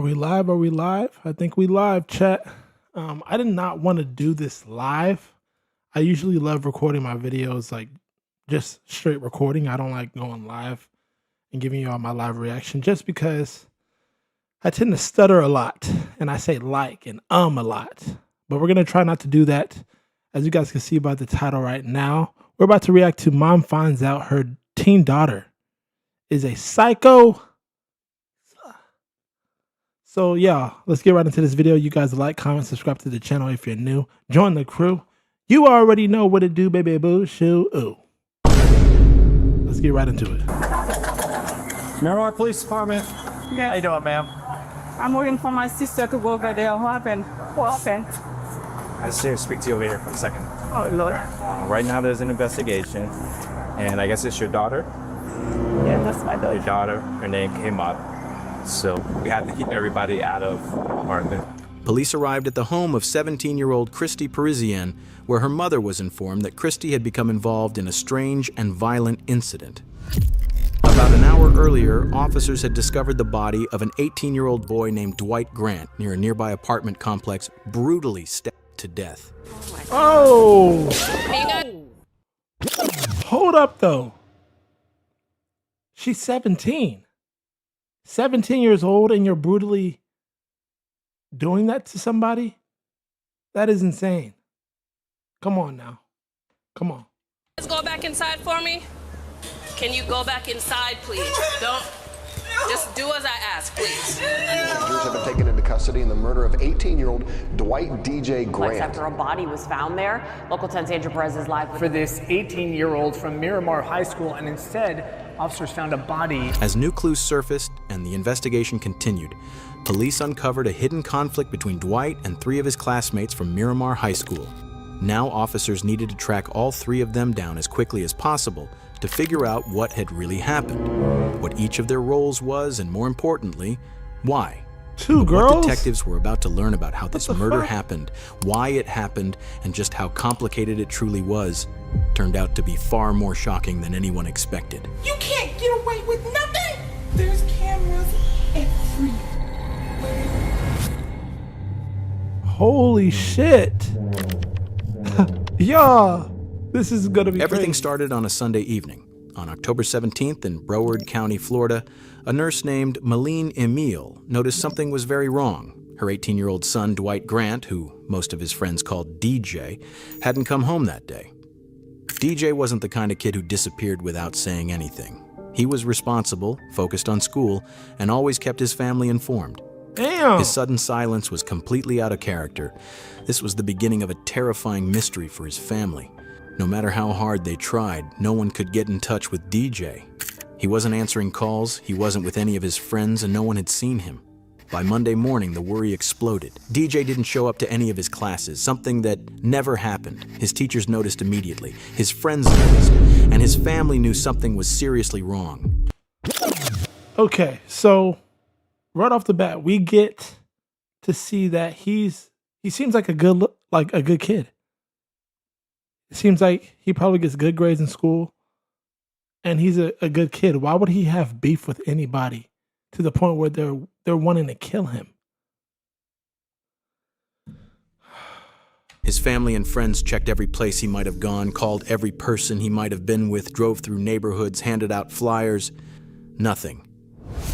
Are we live? Are we live? I think we live, chat. I did not want to do this live. I usually love recording my videos, like just straight recording. I don't like going live and giving you all my live reaction just because I tend to stutter a lot and I say like and a lot. But we're going to try not to do that. As you guys can see by the title right now, we're about to react to Mom Finds Out Her Teen Daughter is a Psycho. So yeah, let's get right into this video. You guys like, comment, subscribe to the channel if you're new. Join the crew. You already know what to do, baby boo, shoo, ooh. Let's get right into it. Miramar Police Department. Yeah. How you doing, ma'am? I'm waiting for my sister to go over there. What happened? What happened? I just need to speak to you over here for a second. Oh, Lord. Right now there's an investigation, and I guess it's your daughter. Yeah, that's my Your daughter. daughter, her name came up. So we have to keep everybody out of apartment. Police arrived at the home of 17-year-old Christy Parisienne, where her mother was informed that Christy had become involved in a strange and violent incident. About an hour earlier, officers had discovered the body of an 18-year-old boy named Dwight Grant near a nearby apartment complex, brutally stabbed to death. Oh! Hold up, though. She's 17. 17 years old and you're brutally doing that to somebody? That is insane. Come on now. Come on. Let's go back inside for me. Can you go back inside, please? Don't. Just do as I ask, please. Officers have been taken into custody in the murder of 18-year-old Dwight DJ Grant. After a body was found there, Local 10's Andrew Perez is live for this 18-year-old from Miramar High School, and instead, officers found a body. As new clues surfaced and the investigation continued, police uncovered a hidden conflict between Dwight and 3 of his classmates from Miramar High School. Now officers needed to track all 3 of them down as quickly as possible to figure out what had really happened, what each of their roles was, and more importantly, why. 2 girls? What detectives were about to learn about how this murder happened, why it happened, and just how complicated it truly was, turned out to be far more shocking than anyone expected. You can't get away with nothing! There's cameras everywhere. Holy shit. Yeah. This is gonna be Everything crazy. started on a Sunday evening. On October 17th in Broward County, Florida, a nurse named Malene Emile noticed something was very wrong. Her 18-year-old son, Dwight Grant, who most of his friends called DJ, hadn't come home that day. DJ wasn't the kind of kid who disappeared without saying anything. He was responsible, focused on school, and always kept his family informed. Damn. His sudden silence was completely out of character. This was the beginning of a terrifying mystery for his family. No matter how hard they tried, no one could get in touch with DJ. He wasn't answering calls, he wasn't with any of his friends, and no one had seen him. By Monday morning, the worry exploded. DJ didn't show up to any of his classes, something that never happened. His teachers noticed immediately, his friends noticed, and his family knew something was seriously wrong. Okay, so right off the bat, we get to see that he seems like a good kid. It seems like he probably gets good grades in school, and he's a good kid. Why would he have beef with anybody to the point where they're wanting to kill him? His family and friends checked every place he might have gone, called every person he might have been with, drove through neighborhoods, handed out flyers. Nothing.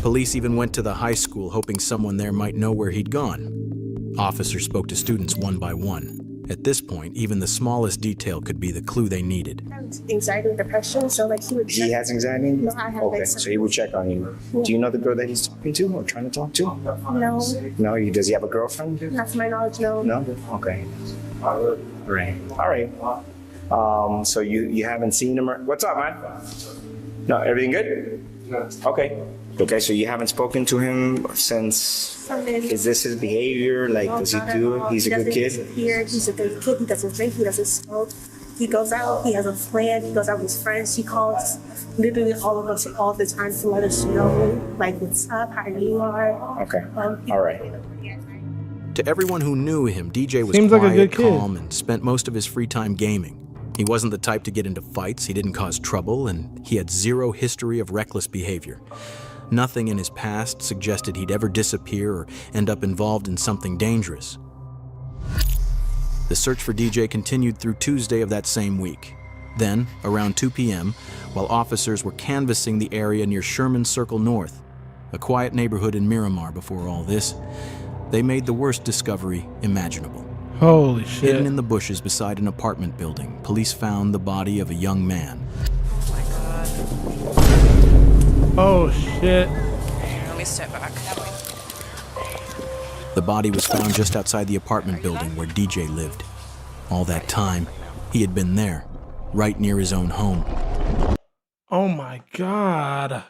Police even went to the high school, hoping someone there might know where he'd gone. Officers spoke to students one by one. At this point, even the smallest detail could be the clue they needed. Anxiety and depression, so like he would check. He has anxiety? No, I have Okay, anxiety. so he will check on you. Yeah. Do you know the girl that he's talking to or trying to talk to? No, No, does he have a girlfriend? not to my knowledge, no. No? Okay. Right. All right. So you haven't seen him? What's up, man? No, everything good? Okay. Okay, so you haven't spoken to him since, is this his behavior? Like, does he do it? He's a good kid? He's a good kid. He doesn't drink, he doesn't smoke. He goes out, he has a plan, he goes out with his friends. He calls literally all of us all the time to let us know, like, what's up, how you are. Okay, all right. To everyone who knew him, DJ was Seems quiet, like a good kid. calm, and spent most of his free time gaming. He wasn't the type to get into fights, he didn't cause trouble, and he had zero history of reckless behavior. Nothing in his past suggested he'd ever disappear or end up involved in something dangerous. The search for DJ continued through Tuesday of that same week. Then, around 2 p.m., while officers were canvassing the area near Sherman Circle North, a quiet neighborhood in Miramar before all this, they made the worst discovery imaginable. Holy shit. Hidden in the bushes beside an apartment building, police found the body of a young man. Oh my God. Oh shit. Let me step back. The body was found just outside the apartment building where DJ lived. All that time, he had been there, right near his own home. Oh my God.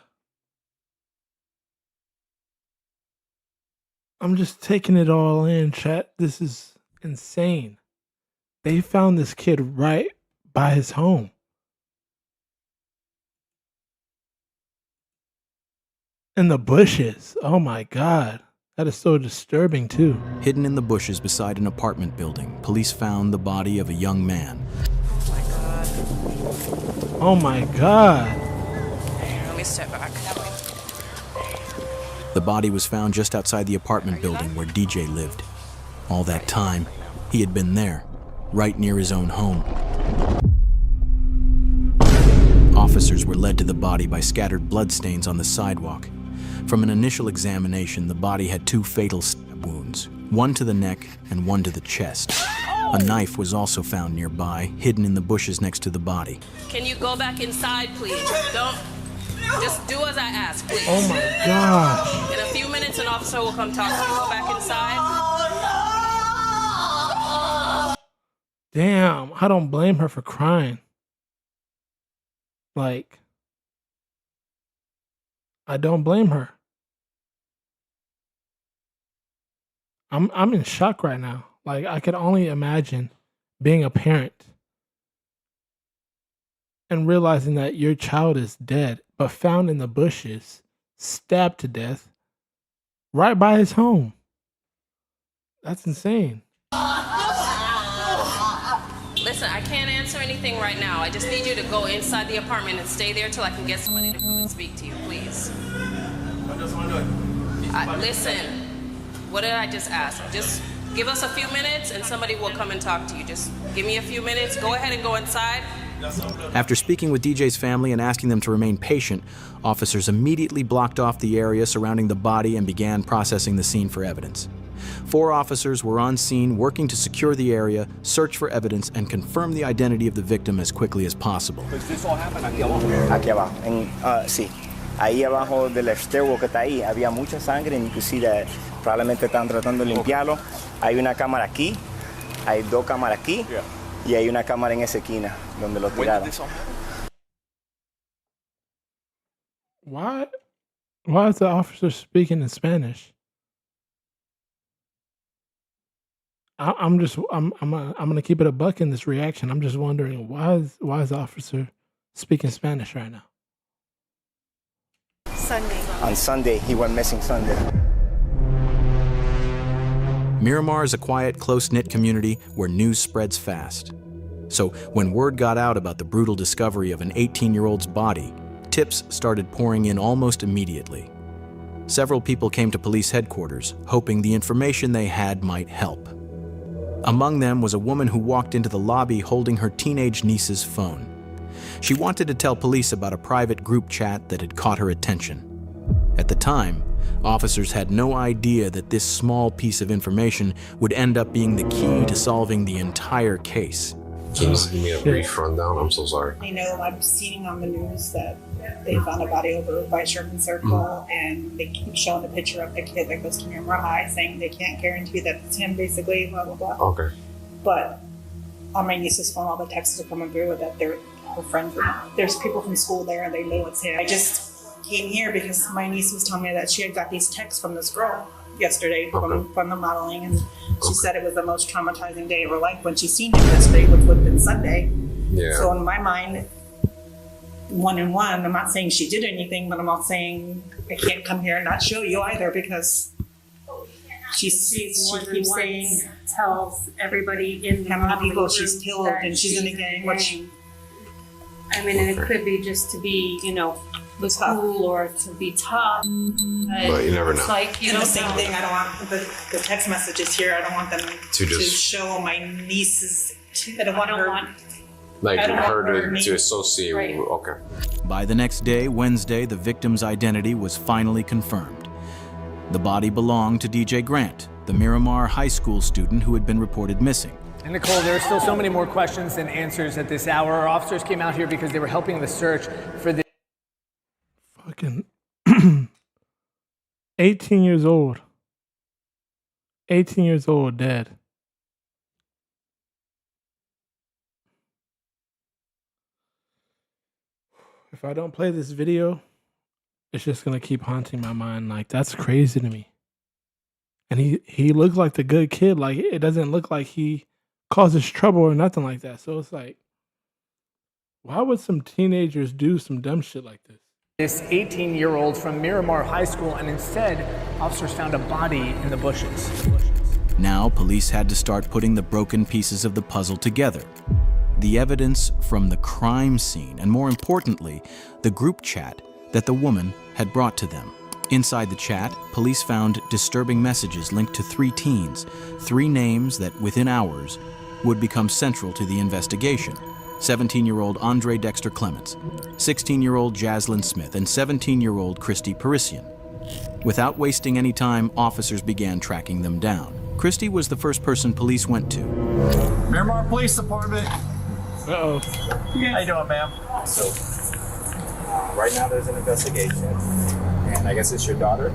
I'm just taking it all in, chat. This is insane. They found this kid right by his home. In the bushes. Oh my God. That is so disturbing too. Hidden in the bushes beside an apartment building, police found the body of a young man. Oh my God. Oh my God. Let me step back. The body was found just outside the apartment building where DJ lived. All that time, he had been there, right near his own home. Officers were led to the body by scattered bloodstains on the sidewalk. From an initial examination, the body had 2 fatal stab wounds, one to the neck and one to the chest. A knife was also found nearby, hidden in the bushes next to the body. Can you go back inside, please? Don't. Just do as I ask, please. Oh my gosh. In a few minutes, an officer will come talk to you. Go back inside. Damn, I don't blame her for crying. Like, I don't blame her. I'm in shock right now. Like, I could only imagine being a parent and realizing that your child is dead, but found in the bushes, stabbed to death, right by his home. That's insane. Listen, I can't answer anything right now. I just need you to go inside the apartment and stay there till I can get somebody to come and speak to you, please. Listen, what did I just ask? Just give us a few minutes and somebody will come and talk to you. Just give me a few minutes. Go ahead and go inside. After speaking with DJ's family and asking them to remain patient, officers immediately blocked off the area surrounding the body and began processing the scene for evidence. 4 officers were on scene working to secure the area, search for evidence, and confirm the identity of the victim as quickly as possible. Aquí abajo. Sí. Ahí abajo del stairwell que está ahí había mucha sangre, inclusive probablemente están tratando de limpiarlo. Hay una cámara aquí, hay 2 cámaras aquí, y hay una cámara en esa esquina donde lo tiraron. Why is the officer speaking in Spanish? I'm gonna keep it a buck in this reaction. I'm just wondering why is the officer speaking Spanish right now? Sunday. On Sunday, he went missing Sunday. Miramar is a quiet, close-knit community where news spreads fast. So when word got out about the brutal discovery of an 18-year-old's body, tips started pouring in almost immediately. Several people came to police headquarters, hoping the information they had might help. Among them was a woman who walked into the lobby holding her teenage niece's phone. She wanted to tell police about a private group chat that had caught her attention. At the time, officers had no idea that this small piece of information would end up being the key to solving the entire case. Can you just give me a brief rundown? I'm so sorry. I know I've seen on the news that they found a body over by Sherman Circle, and they keep showing a picture of the kid that goes to Miramar High, saying they can't guarantee that it's him, basically, blah, blah, blah. Okay. But on my niece's phone, all the texts are coming through that they're her friends. There's people from school there, and they know it's him. I just came here because my niece was telling me that she had got these texts from this girl yesterday from the modeling, and she said it was the most traumatizing day of her life when she seen him yesterday, which would have been Sunday. Yeah. So in my mind, 1 and 1, I'm not saying she did anything, but I'm not saying I can't come here and not show you either, because she keeps saying tells everybody in how many people she's killed and she's in a gang. I mean, and it could be just to be, the school or to be taught. But you never know. It's like, you know, the same thing. I don't want the text messages here. I don't want them to show my nieces. I don't want her. Like I don't want her her to associate Right. with, okay. By the next day, Wednesday, the victim's identity was finally confirmed. The body belonged to DJ Grant, the Miramar High School student who had been reported missing. And Nicole, there are still so many more questions than answers at this hour. Our officers came out here because they were helping the search for the Fucking 18 years old. 18 years old, dead. If I don't play this video, it's just gonna keep haunting my mind. Like, that's crazy to me. And he looks like the good kid. Like, it doesn't look like he causes trouble or nothing like that. So it's like, why would some teenagers do some dumb shit like this? this 18-year-old from Miramar High School, and instead, officers found a body in the bushes. Now, police had to start putting the broken pieces of the puzzle together. The evidence from the crime scene, and more importantly, the group chat that the woman had brought to them. Inside the chat, police found disturbing messages linked to 3 teens, 3 names that within hours would become central to the investigation. 17-year-old Andre Dexter Clements, 16-year-old Jaslyn Smith, and 17-year-old Christy Parisian. Without wasting any time, officers began tracking them down. Christy was the first person police went to. Miramar Police Department. Uh-oh. How you doing, ma'am? So, right now there's an investigation, and I guess it's your daughter?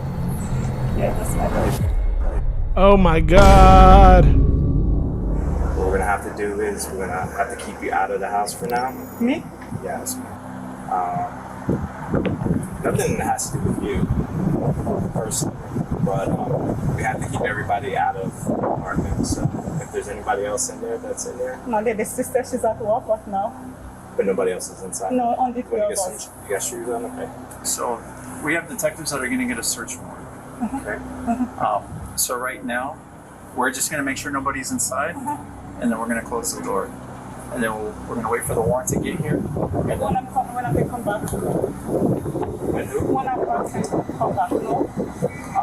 Yeah, that's my daughter. Oh my God. What we're gonna have to do is we're gonna have to keep you out of the house for now. Me? Yes. Nothing has to do with you personally, but we have to keep everybody out of the apartment. So if there's anybody else in there that's in there. No, the sister, she's at work right now. But nobody else is inside? No, only 3 You of us. got shoes on? Okay. So we have detectives that are going to get a search warrant. Okay. So right now, we're just going to make sure nobody's inside, and then we're going to close the door, and then we're going to wait for the warrant to get here. And then When I come back. when who? When I come back, no?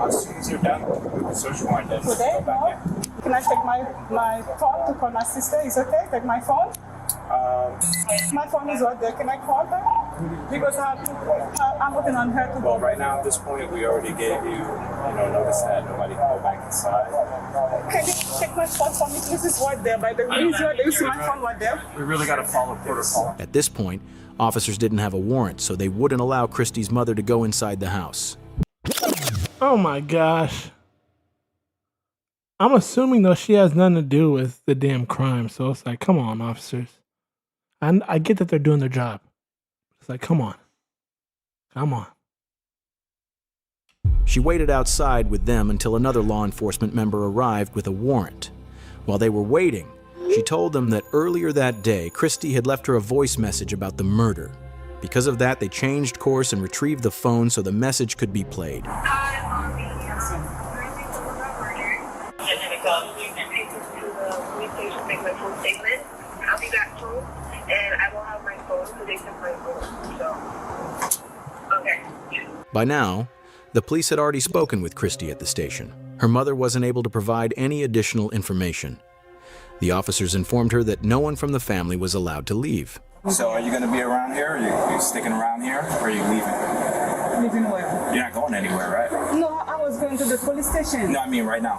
As soon as you're done with the search warrant, then Today, go back no? in. Can I take my phone to call my sister? Is okay? Take my phone? My phone is right there. Can I call her? Because I'm working on her to Well, right now at this point, we already gave you, notice that nobody can go back inside. Can you take my phone for me? This is right there. By the way, you see my phone right there? we really got to follow protocol. At this point, officers didn't have a warrant, so they wouldn't allow Christy's mother to go inside the house. Oh my gosh. I'm assuming though she has nothing to do with the damn crime. So it's like, come on, officers. And I get that they're doing their job. It's like, come on. Come on. She waited outside with them until another law enforcement member arrived with a warrant. While they were waiting, she told them that earlier that day, Christy had left her a voice message about the murder. Because of that, they changed course and retrieved the phone so the message could be played. I'll be back soon, and I will have my phone so they can find me. So, okay. By now, the police had already spoken with Christy at the station. Her mother wasn't able to provide any additional information. The officers informed her that no one from the family was allowed to leave. So are you going to be around here? Are you sticking around here? Or are you leaving? Leaving where? You're not going anywhere, right? No, I was going to the police station. No, I mean right now.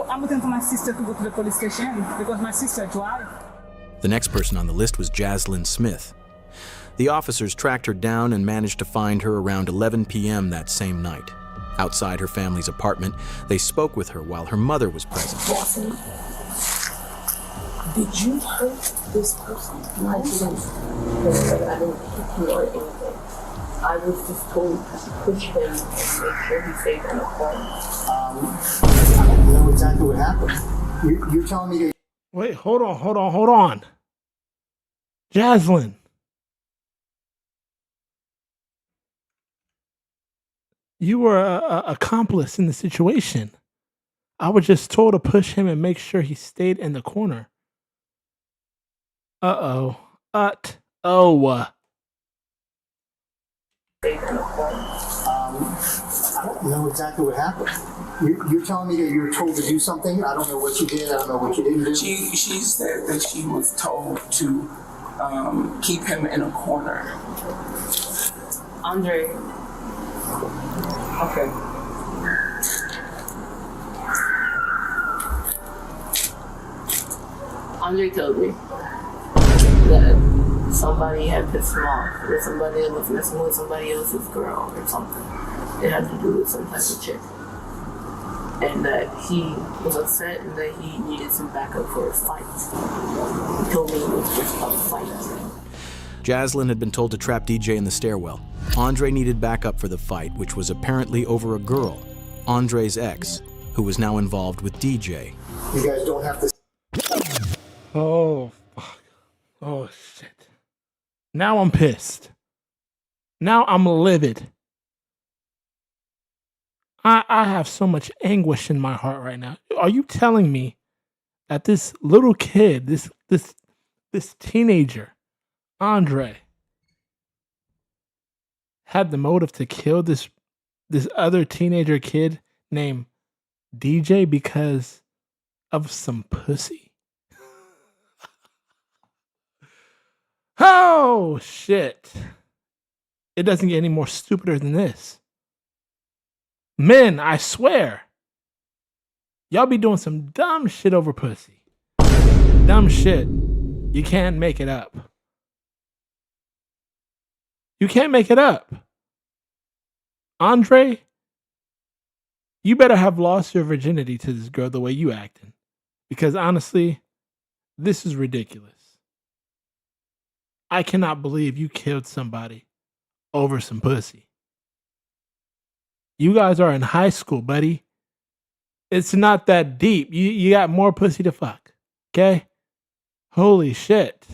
I'm waiting for my sister to go to the police station because my sister drives. The next person on the list was Jaslyn Smith. The officers tracked her down and managed to find her around 11 p.m. that same night. Outside her family's apartment, they spoke with her while her mother was present. Jaslyn, did you hurt this person? I didn't. I didn't hit him or anything. I was just told to push him and make sure he stayed in the car. I don't know exactly what happened. You're telling me that. Wait, hold on. Jaslyn. You were a accomplice in the situation. I was just told to push him and make sure he stayed in the corner. Uh-oh. I don't know exactly what happened. You're telling me that you were told to do something? I don't know what you did. I don't know what you didn't do. She said that she was told to keep him in a corner. Andre. Okay. Andre told me that somebody had pissed him off, or somebody was messing with somebody else's girl or something. It had to do with some type of chick. And that he was upset and that he needed some backup for a fight. He told me it was just a fight. Jaslyn had been told to trap DJ in the stairwell. Andre needed backup for the fight, which was apparently over a girl, Andre's ex, who was now involved with DJ. You guys don't have to. Oh, fuck. Oh, shit. Now I'm pissed. Now I'm livid. I have so much anguish in my heart right now. Are you telling me that this little kid, this teenager, Andre, had the motive to kill this other teenager kid named DJ because of some pussy? Oh, shit. It doesn't get any more stupider than this. Men, I swear. Y'all be doing some dumb shit over pussy. Dumb shit. You can't make it up. You can't make it up. Andre, you better have lost your virginity to this girl the way you acting. Because honestly, this is ridiculous. I cannot believe you killed somebody over some pussy. You guys are in high school, buddy. It's not that deep. You got more pussy to fuck. Okay? Holy shit.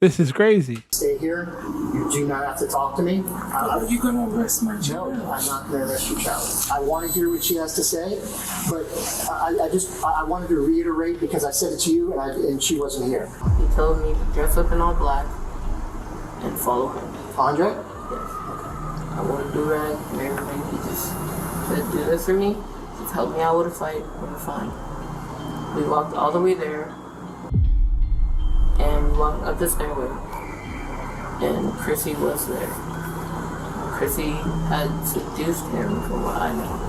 This is crazy. Stay here. You do not have to talk to me. Are you going to arrest my child? No, I'm not going to arrest your child. I want to hear what she has to say, but I wanted to reiterate because I said it to you and she wasn't here. He told me to dress up in all black and follow him. Andre? Yes. I wore a do-rag and everything. He just said, do this for me. Just help me out with a fight. We're fine. We walked all the way there and we walked up the stairway. And Chrissy was there. Chrissy had seduced him from what I know.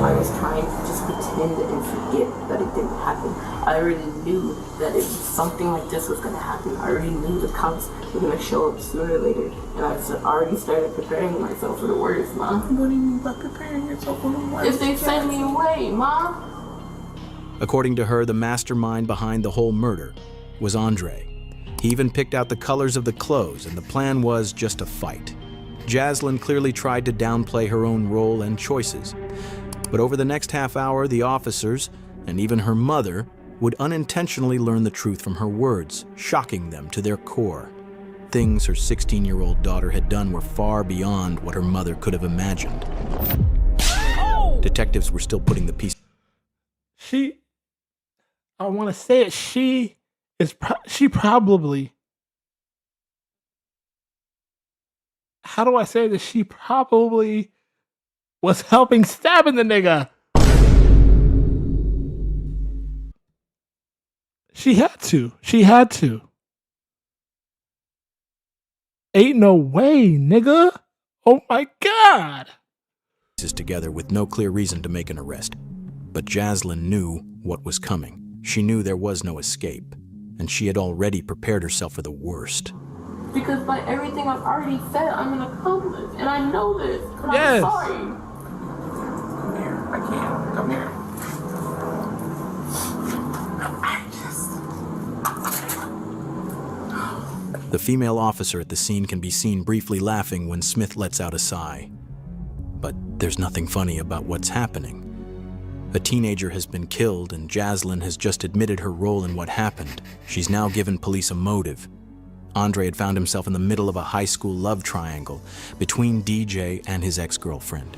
I was trying to just pretend and forget that it didn't happen. I already knew that if something like this was going to happen, I already knew the cops were going to show up sooner or later. And I already started preparing myself for the worst, Ma. What do you mean by preparing yourself for the worst? If they send me away, Ma. According to her, the mastermind behind the whole murder was Andre. He even picked out the colors of the clothes, and the plan was just a fight. Jaslyn clearly tried to downplay her own role and choices. But over the next half hour, the officers, and even her mother, would unintentionally learn the truth from her words, shocking them to their core. Things her 16-year-old daughter had done were far beyond what her mother could have imagined. Detectives were still putting the pieces. I want to say it, she probably, how do I say this? She probably was helping stabbing the nigga. She had to. Ain't no way, nigga. Oh my God. Together with no clear reason to make an arrest. But Jaslyn knew what was coming. She knew there was no escape, and she had already prepared herself for the worst. Because by everything I've already said, I'm an accomplice, and I know this. And yes. I'm sorry. Come here. I can't. Come here. The female officer at the scene can be seen briefly laughing when Smith lets out a sigh. But there's nothing funny about what's happening. A teenager has been killed, and Jaslyn has just admitted her role in what happened. She's now given police a motive. Andre had found himself in the middle of a high school love triangle between DJ and his ex-girlfriend.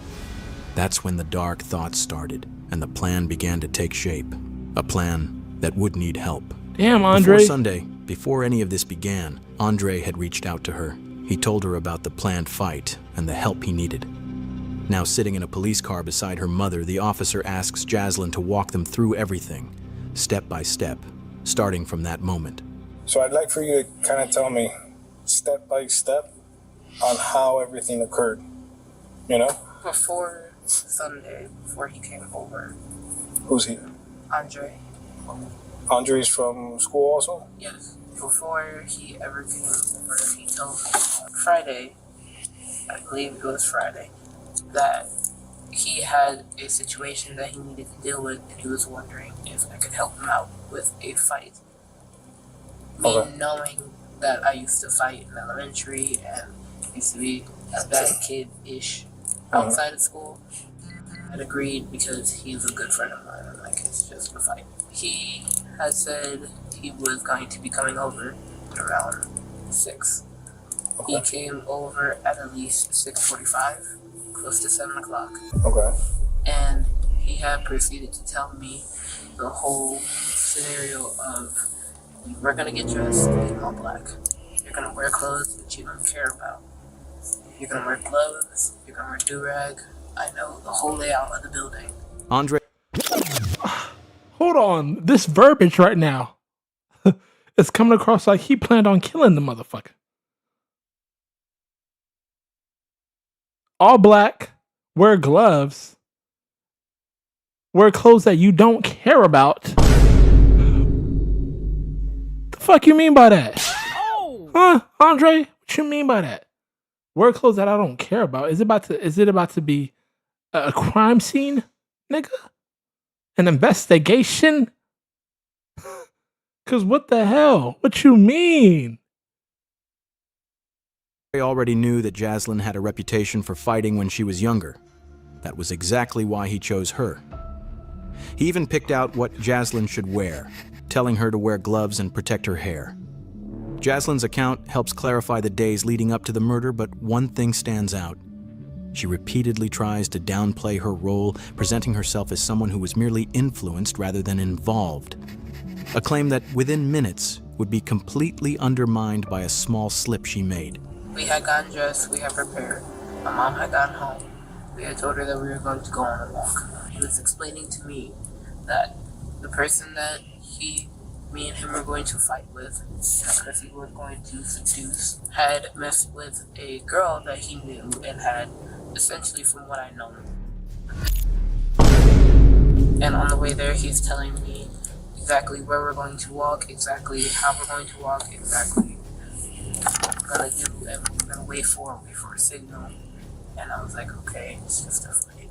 That's when the dark thoughts started, and the plan began to take shape. A plan that would need help. Damn, Andre. Before Sunday, Before any of this began, Andre had reached out to her. He told her about the planned fight and the help he needed. Now sitting in a police car beside her mother, the officer asks Jaslyn to walk them through everything, step by step, starting from that moment. So I'd like for you to kind of tell me, step by step, on how everything occurred, you know? Before Sunday, before he came over. Who's he? Andre. Andre's from school also? Yes. Before he ever came over, he told me Friday, I believe it was Friday, that he had a situation that he needed to deal with, and he was wondering if I could help him out with a fight. Me knowing that I used to fight in elementary and used to be a bad kid-ish outside of school, I'd agreed because he's a good friend of mine, and like, it's just a fight. He had said he was going to be coming over at around 6. He came over at least 6:45, close to 7 o'clock. Okay. And he had proceeded to tell me the whole scenario of, we're gonna get dressed in all black. You're gonna wear clothes that you don't care about. You're gonna wear gloves, you're gonna wear do-rag. I know the whole layout of the building. Andre. Hold on. This verbiage right now is coming across like he planned on killing the motherfucker. All black, wear gloves, wear clothes that you don't care about. The fuck you mean by that? Huh, Andre? What you mean by that? Wear clothes that I don't care about. Is it about to be a crime scene, nigga? An investigation? Cause what the hell? What you mean? I already knew that Jaslyn had a reputation for fighting when she was younger. That was exactly why he chose her. He even picked out what Jaslyn should wear, telling her to wear gloves and protect her hair. Jaslyn's account helps clarify the days leading up to the murder, but one thing stands out. She repeatedly tries to downplay her role, presenting herself as someone who was merely influenced rather than involved. A claim that within minutes would be completely undermined by a small slip she made. We had gotten dressed, we had prepared. My mom had gotten home. We had told her that we were going to go on a walk. He was explaining to me that the person that me and him were going to fight with, because he was going to seduce, had messed with a girl that he knew and had, essentially from what I know. And on the way there, he's telling me exactly where we're going to walk, exactly how we're going to walk, exactly what we're going to do, and we're going to wait for a signal. And I was like, okay, it's just a fight.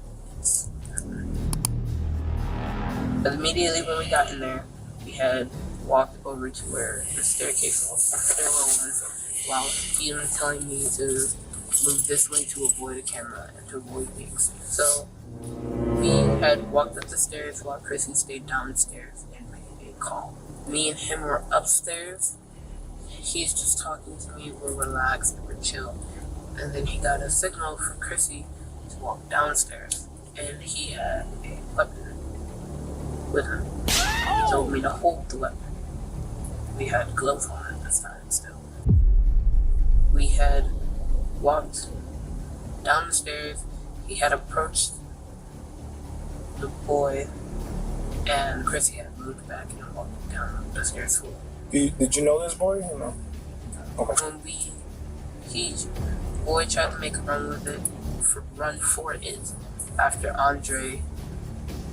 But immediately when we got in there, we had walked over to where the staircase was, the stairwell was, while he was telling me to move this way to avoid a camera and to avoid being seen. So we had walked up the stairs while Chrissy stayed downstairs and made a call. Me and him were upstairs. He's just talking to me, we're relaxed, we're chill. And then he got a signal for Chrissy to walk downstairs. And he had a weapon with him. He told me to hold the weapon. We had gloves on at this time still. We had walked down the stairs. He had approached the boy, and Chrissy had moved back and walked down the stairs full. Did you know this boy or no? Okay. When the boy tried to make a run for it after Andre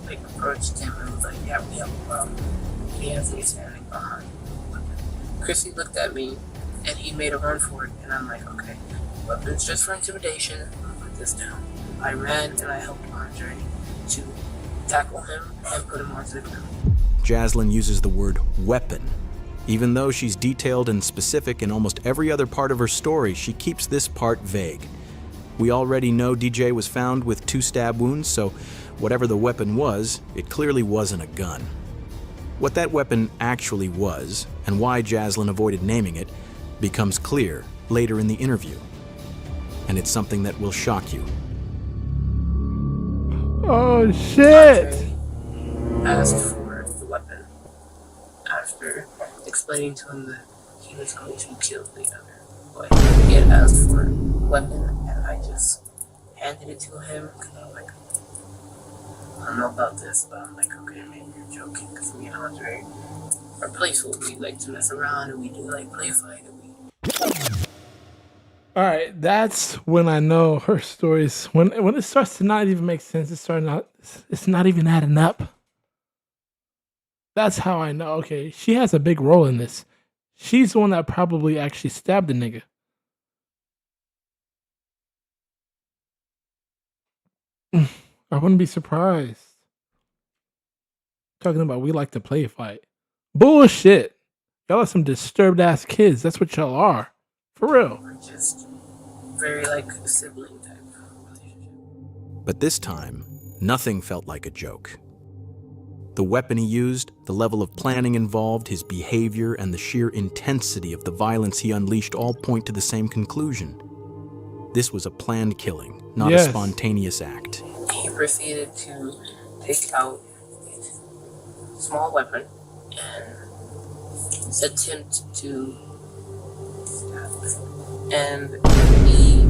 approached him and was like, yeah, we have a problem. He has me standing behind. Chrissy looked at me and he made a run for it, and I'm like, okay, weapons just for intimidation, I'm gonna put this down. I ran and I helped Andre to tackle him and put him onto the ground. Jaslyn uses the word weapon. Even though she's detailed and specific in almost every other part of her story, she keeps this part vague. We already know DJ was found with 2 stab wounds, so whatever the weapon was, it clearly wasn't a gun. What that weapon actually was, and why Jaslyn avoided naming it, becomes clear later in the interview. And it's something that will shock you. Oh shit! Asked for the weapon after explaining explaining to him that he was going to kill the other boy. He had asked for a weapon, and I just handed it to him because I'm like, I don't know about this, but I'm like, okay, maybe you're joking, because me and Andre are playful. We like to mess around, and we do like play fight, and we. All right, that's when I know her stories. When it starts to not even make sense, it's not even adding up. That's how I know. Okay, she has a big role in this. She's the one that probably actually stabbed the nigga. I wouldn't be surprised. Talking about we like to play fight. Bullshit. Y'all are some disturbed ass kids. That's what y'all are. For real. We're just very like sibling type relationship. But this time, nothing felt like a joke. The weapon he used, the level of planning involved, his behavior, and the sheer intensity of the violence he unleashed all point to the same conclusion. This was a planned killing, not a spontaneous act. He proceeded to take out a small weapon and attempt to stab me. And he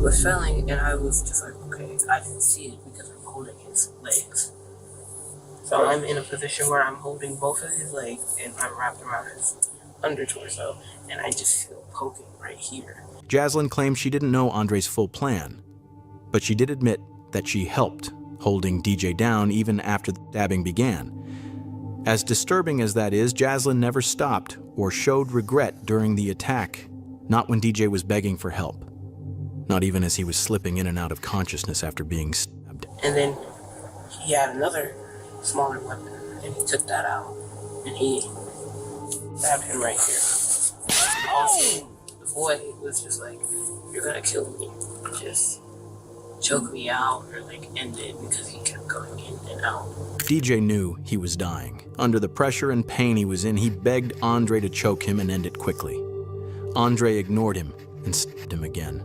was failing, and I was just like, okay, I didn't see it because I'm holding his legs. So I'm in a position where I'm holding both of his legs and I'm wrapped around his under torso, and I just feel poking right here. Jaslyn claims she didn't know Andre's full plan, but she did admit that she helped, holding DJ down even after the stabbing began. As disturbing as that is, Jaslyn never stopped or showed regret during the attack, not when DJ was begging for help, not even as he was slipping in and out of consciousness after being stabbed. And then he had another smaller weapon, and he took that out, and he stabbed him right here. Also, the boy was just like, you're gonna kill me. Just choke me out or like end it, because he kept going in and out. DJ knew he was dying. Under the pressure and pain he was in, he begged Andre to choke him and end it quickly. Andre ignored him and stabbed him again.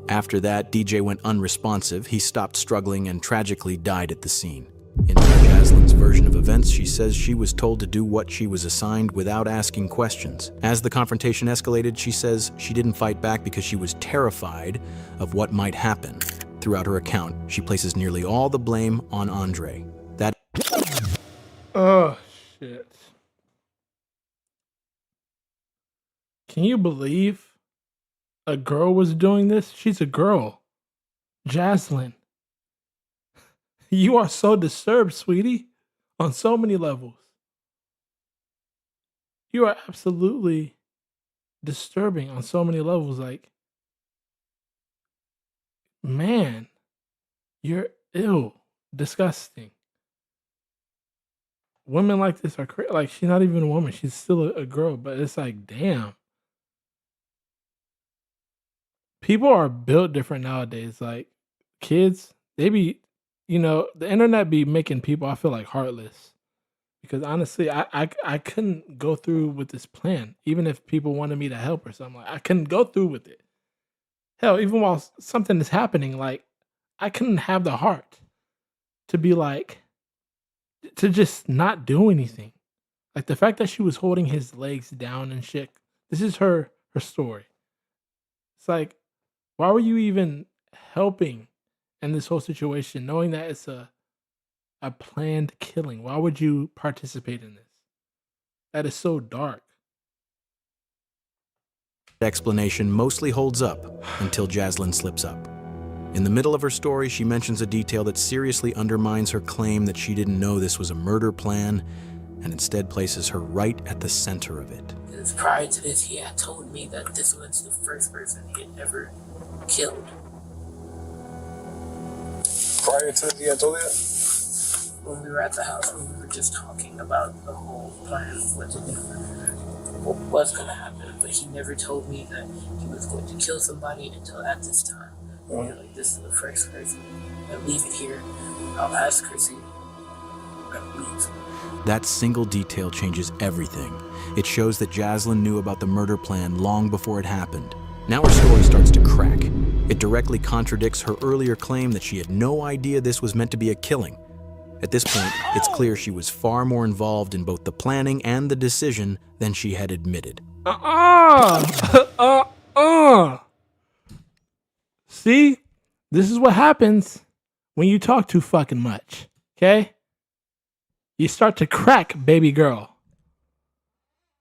After that, DJ went unresponsive, he stopped struggling and tragically died at the scene. In Jaslyn's version of events, she says she was told to do what she was assigned without asking questions. As the confrontation escalated, she says she didn't fight back because she was terrified of what might happen. Throughout her account, she places nearly all the blame on Andre. That. Oh, shit. Can you believe a girl was doing this? She's a girl. Jaslyn. You are so disturbed, sweetie, on so many levels. You are absolutely disturbing on so many levels. Like, man, you're ill, disgusting. Women like this are crazy. Like, she's not even a woman. She's still a girl, but it's like, damn. People are built different nowadays. Like, kids, they be, you know, the internet be making people, I feel like, heartless. Because honestly, I couldn't go through with this plan. Even if people wanted me to help or something, like, I couldn't go through with it. Hell, even while something is happening, like, I couldn't have the heart to be like, to just not do anything. Like, the fact that she was holding his legs down and shit, this is her story. It's like, why were you even helping in this whole situation, knowing that it's a planned killing? Why would you participate in this? That is so dark. Explanation mostly holds up until Jaslyn slips up. In the middle of her story, she mentions a detail that seriously undermines her claim that she didn't know this was a murder plan, and instead places her right at the center of it. Because prior to this, he had told me that this was the first person he had ever killed. Prior to this, he had told you that? When we were at the house, we were just talking about the whole plan of what to do, what was going to happen, but he never told me that he was going to kill somebody until at this time. Like, this is the first person. I'll leave it here. I'll ask Chrissy. Leave. That single detail changes everything. It shows that Jaslyn knew about the murder plan long before it happened. Now her story starts to crack. It directly contradicts her earlier claim that she had no idea this was meant to be a killing. At this point, it's clear she was far more involved in both the planning and the decision than she had admitted. See? This is what happens when you talk too fucking much. Okay? You start to crack, baby girl.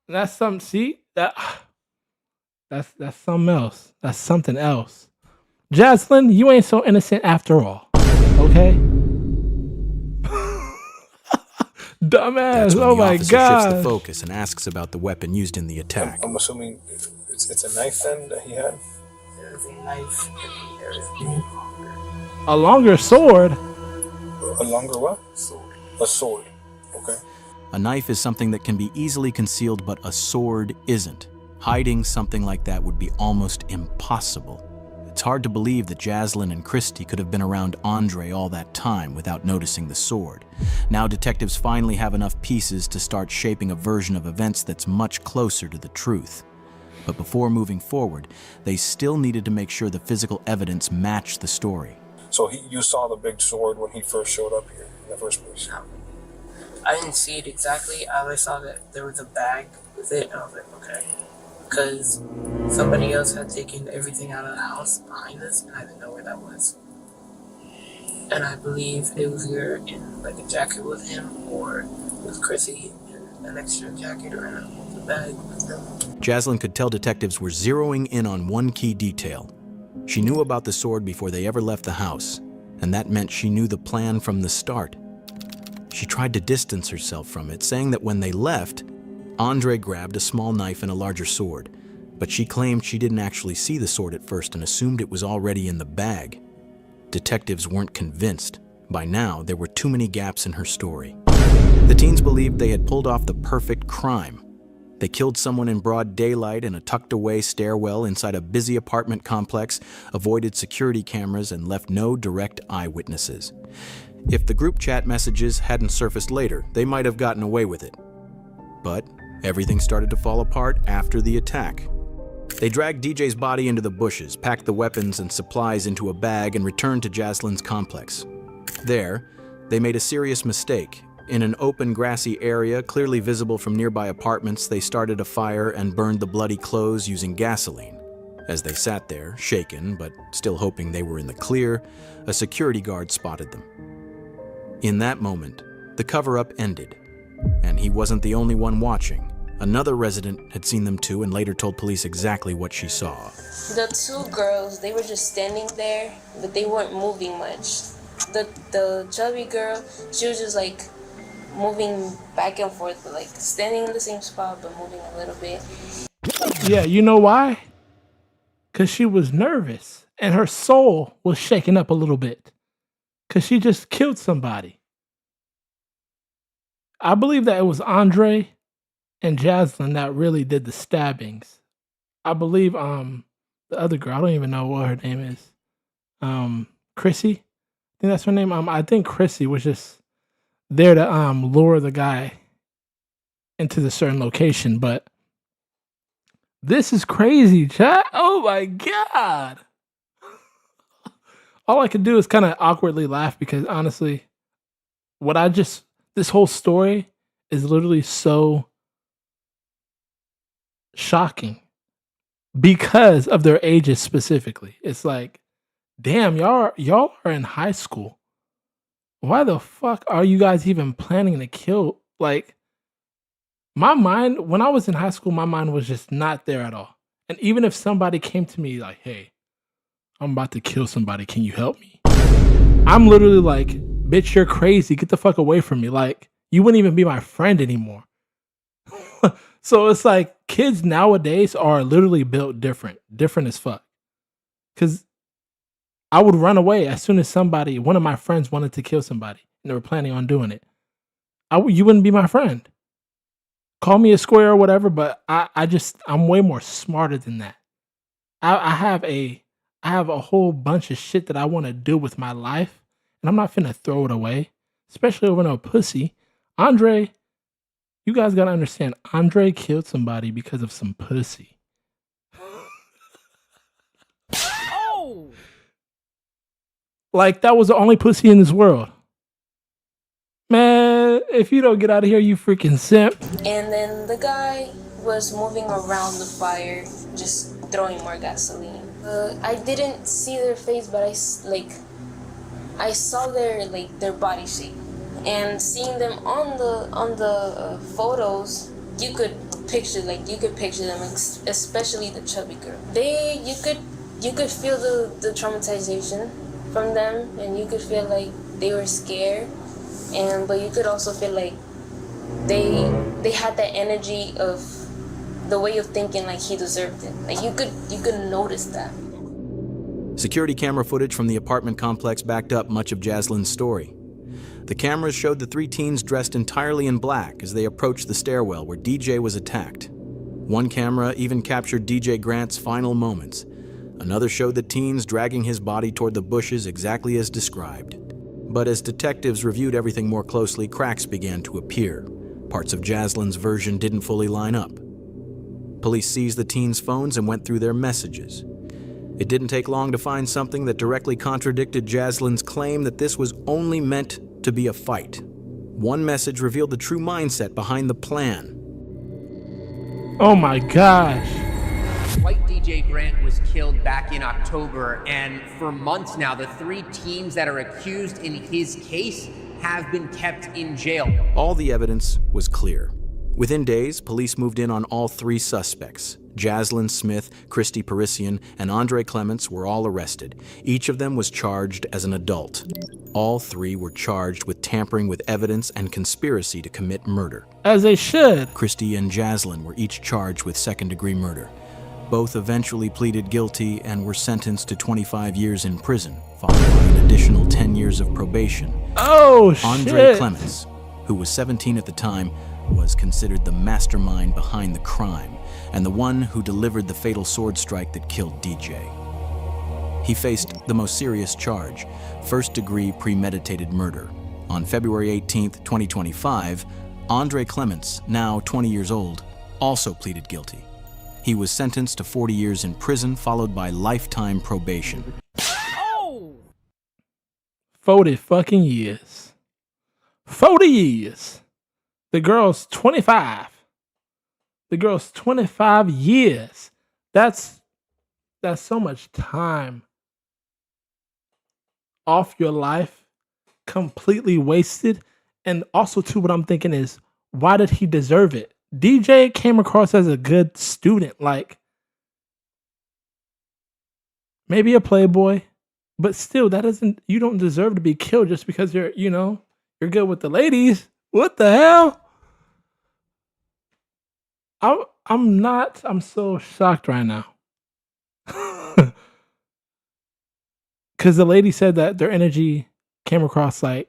That's something, see? That's something else. That's something else. Jaslyn, you ain't so innocent after all. Okay? Dumbass. That's when Oh the my officer shifts the god. focus and asks about the weapon used in the attack. I'm assuming it's a knife then that he had? There's a knife and there is A longer sword. A longer what? Sword. A sword. Okay. A knife is something that can be easily concealed, but a sword isn't. Hiding something like that would be almost impossible. It's hard to believe that Jaslyn and Christy could have been around Andre all that time without noticing the sword. Now detectives finally have enough pieces to start shaping a version of events that's much closer to the truth. But before moving forward, they still needed to make sure the physical evidence matched the story. So you saw the big sword when he first showed up here in the first place? I didn't see it exactly. I saw that there was a bag with it, and I was like, okay. Because somebody else had taken everything out of the house behind us, and I didn't know where that was. And I believe it was either in like a jacket with him, or with Chrissy in an extra jacket or in a bag with them. Jaslyn could tell detectives were zeroing in on one key detail. She knew about the sword before they ever left the house, and that meant she knew the plan from the start. She tried to distance herself from it, saying that when they left, Andre grabbed a small knife and a larger sword, but she claimed she didn't actually see the sword at first and assumed it was already in the bag. Detectives weren't convinced. By now, there were too many gaps in her story. The teens believed they had pulled off the perfect crime. They killed someone in broad daylight in a tucked-away stairwell inside a busy apartment complex, avoided security cameras, and left no direct eyewitnesses. If the group chat messages hadn't surfaced later, they might have gotten away with it. But everything started to fall apart after the attack. They dragged DJ's body into the bushes, packed the weapons and supplies into a bag, and returned to Jaslyn's complex. There, they made a serious mistake. In an open, grassy area, clearly visible from nearby apartments, they started a fire and burned the bloody clothes using gasoline. As they sat there, shaken, but still hoping they were in the clear, a security guard spotted them. In that moment, the cover-up ended, and he wasn't the only one watching. Another resident had seen them too and later told police exactly what she saw. The two girls, they were just standing there, but they weren't moving much. The chubby girl, she was just like moving back and forth, but like standing in the same spot, but moving a little bit. Yeah, you know why? Because she was nervous and her soul was shaken up a little bit. Because she just killed somebody. I believe that it was Andre and Jaslyn that really did the stabbings. I believe the other girl, I don't even know what her name is. Chrissy? I think that's her name. I think Chrissy was just there to lure the guy into the certain location, but this is crazy, chat. Oh my god. All I could do is kind of awkwardly laugh because honestly, this whole story is literally so shocking because of their ages specifically. It's like, damn, y'all are in high school. Why the fuck are you guys even planning to kill? Like, my mind, when I was in high school, my mind was just not there at all. And even if somebody came to me like, hey, I'm about to kill somebody, can you help me? I'm literally like, bitch, you're crazy. Get the fuck away from me. Like, you wouldn't even be my friend anymore. So it's like kids nowadays are literally built different as fuck. Because I would run away as soon as one of my friends wanted to kill somebody and they were planning on doing it. You wouldn't be my friend. Call me a square or whatever, but I'm way more smarter than that. I have a whole bunch of shit that I want to do with my life, and I'm not finna throw it away, especially over no pussy. Andre, you guys gotta understand, Andre killed somebody because of some pussy. Oh! Like, that was the only pussy in this world. Man, if you don't get out of here, you freaking simp. And then the guy was moving around the fire, just throwing more gasoline. I didn't see their face, but I saw their body shape, and seeing them on the photos, you could picture them, especially the chubby girl. You could feel the traumatization from them, and you could feel like they were scared, but you could also feel like they had that energy of the way of thinking like he deserved it. Like you could notice that. Security camera footage from the apartment complex backed up much of Jaslyn's story. The cameras showed the 3 teens dressed entirely in black as they approached the stairwell where DJ was attacked. One camera even captured DJ Grant's final moments. Another showed the teens dragging his body toward the bushes exactly as described. But as detectives reviewed everything more closely, cracks began to appear. Parts of Jaslyn's version didn't fully line up. Police seized the teens' phones and went through their messages. It didn't take long to find something that directly contradicted Jaslyn's claim that this was only meant to be a fight. One message revealed the true mindset behind the plan. Oh my gosh. White DJ Grant was killed back in October, and for months now, the 3 teens that are accused in his case have been kept in jail. All the evidence was clear. Within days, police moved in on all 3 suspects. Jaslyn Smith, Christy Parisian, and Andre Clements were all arrested. Each of them was charged as an adult. All 3 were charged with tampering with evidence and conspiracy to commit murder. As they should. Christy and Jaslyn were each charged with second-degree murder. Both eventually pleaded guilty and were sentenced to 25 years in prison, followed by an additional 10 years of probation. Oh, shit. Andre Clements, who was 17 at the time, was considered the mastermind behind the crime and the one who delivered the fatal sword strike that killed DJ. He faced the most serious charge, first-degree premeditated murder. On February 18, 2025, Andre Clements, now 20 years old, also pleaded guilty. He was sentenced to 40 years in prison, followed by lifetime probation. 40 fucking years. 40 years. The girl's 25. The girl's 25 years. That's so much time off your life, completely wasted. And also, too, what I'm thinking is, why did he deserve it? DJ came across as a good student, like maybe a playboy, but still, you don't deserve to be killed just because you're good with the ladies. What the hell? I'm so shocked right now. Because the lady said that their energy came across like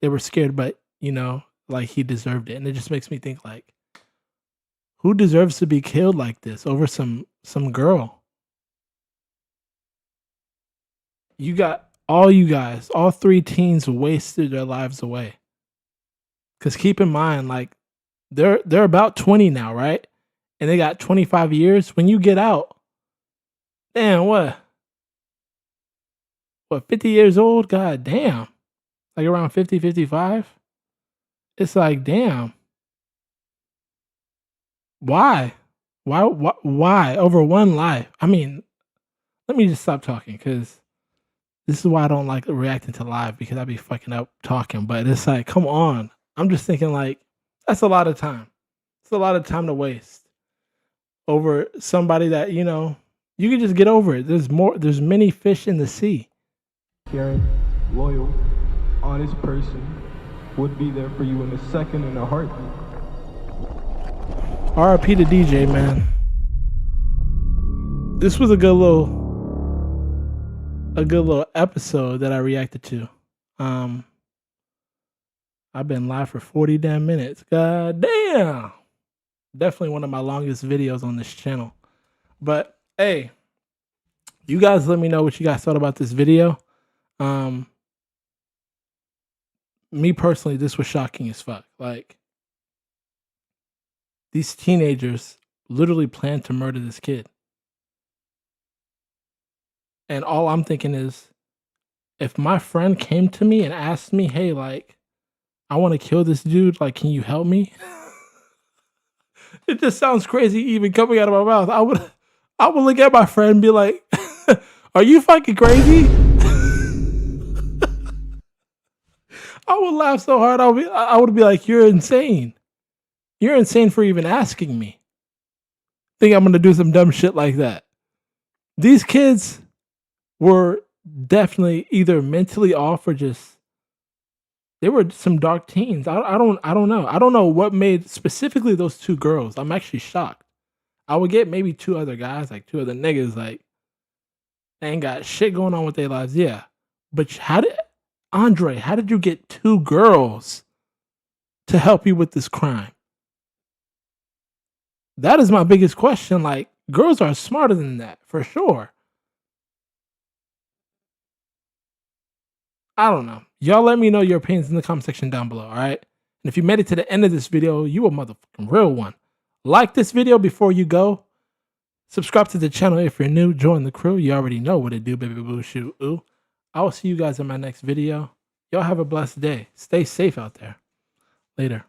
they were scared, but like he deserved it. And it just makes me think, like, who deserves to be killed like this over some girl? You guys, all 3 teens wasted their lives away. Because keep in mind, like, they're about 20 now, right? And they got 25 years. When you get out, damn, what, 50 years old? God damn. Like around 50, 55? It's like, damn. Why? Why? Over one life? I mean, let me just stop talking, because this is why I don't like reacting to live, because I be fucking up talking. But it's like, come on. I'm just thinking, like, that's a lot of time. It's a lot of time to waste over somebody that, you can just get over it. There's many fish in the sea. Caring, loyal, honest person would be there for you in a second, in a heartbeat. RIP to DJ, man. This was a good little episode that I reacted to. I've been live for 40 damn minutes. God damn. Definitely one of my longest videos on this channel. But hey, you guys let me know what you guys thought about this video. Me personally, this was shocking as fuck. Like, these teenagers literally planned to murder this kid. And all I'm thinking is, if my friend came to me and asked me, hey, like, I want to kill this dude. Like, can you help me? It just sounds crazy even coming out of my mouth. I would look at my friend and be like, are you fucking crazy? I would laugh so hard. I would be like, you're insane. You're insane for even asking me. Think I'm going to do some dumb shit like that. These kids were definitely either mentally off or just, they were some dark teens. I don't know. I don't know what made specifically those two girls. I'm actually shocked. I would get maybe two other guys, like two other niggas, like they ain't got shit going on with their lives. Yeah. But how did you get two girls to help you with this crime? That is my biggest question. Like, girls are smarter than that, for sure. I don't know. Y'all let me know your opinions in the comment section down below, all right? And if you made it to the end of this video, you a motherfucking real one. Like this video before you go. Subscribe to the channel if you're new. Join the crew. You already know what to do, baby boo shoot. Ooh. I will see you guys in my next video. Y'all have a blessed day. Stay safe out there. Later.